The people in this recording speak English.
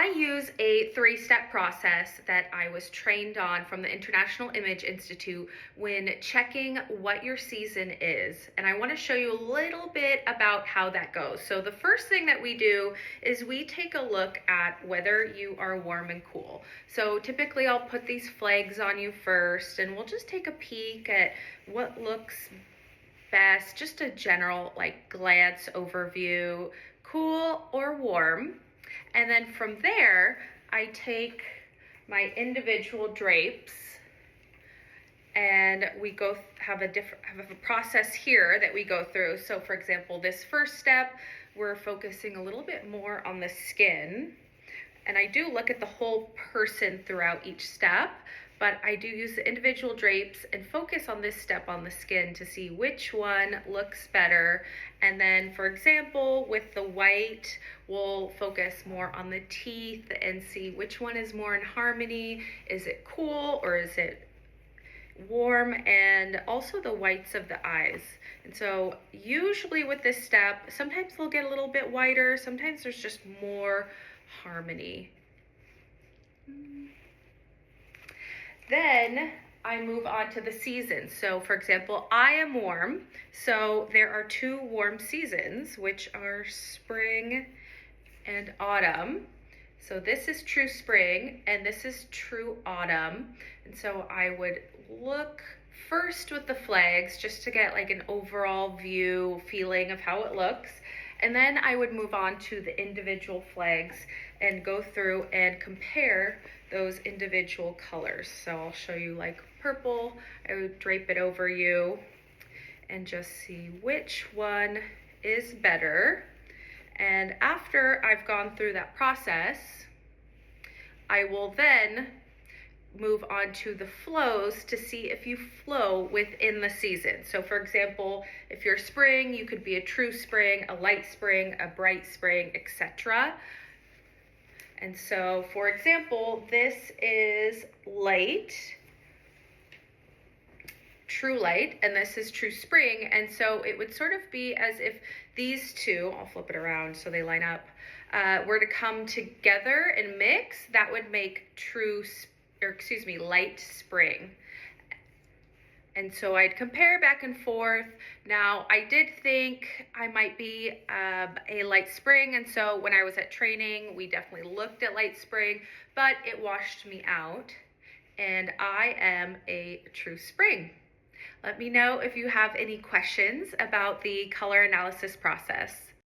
I use a three-step process that I was trained on from the International Image Institute when checking what your season is. And I want to show you a little bit about how that goes. So the first thing that we do is we take a look at whether you are warm and cool. So typically I'll put these flags on you first, and we'll just take a peek at what looks best, just a general glance overview, cool or warm. And then from there, I take my individual drapes, and we have a process here that we go through. So for example, this first step, we're focusing a little bit more on the skin. And I do look at the whole person throughout each step, but I do use the individual drapes and focus on this step on the skin to see which one looks better. And then, for example, with the white, we'll focus more on the teeth and see which one is more in harmony. Is it cool or is it warm? And also the whites of the eyes. And so usually with this step, sometimes they'll get a little bit whiter, sometimes there's just more harmony. Then I move on to the seasons. So for example, I am warm. So there are two warm seasons, which are spring and autumn. So this is true spring and this is true autumn. And so I would look first with the flags just to get an overall feeling of how it looks. And then I would move on to the individual flags and go through and compare those individual colors. So I'll show you purple, I would drape it over you and just see which one is better. And after I've gone through that process, I will then move on to the flows to see if you flow within the season. So for example, if you're spring, you could be a true spring, a light spring, a bright spring, etc. And so for example, this is light, true light, and this is true spring. And so it would sort of be as if these two, I'll flip it around so they line up, were to come together and mix. That would make light spring. And so I'd compare back and forth. Now, I did think I might be a light spring, and so when I was at training, we definitely looked at light spring, but it washed me out, and I am a true spring. Let me know if you have any questions about the color analysis process.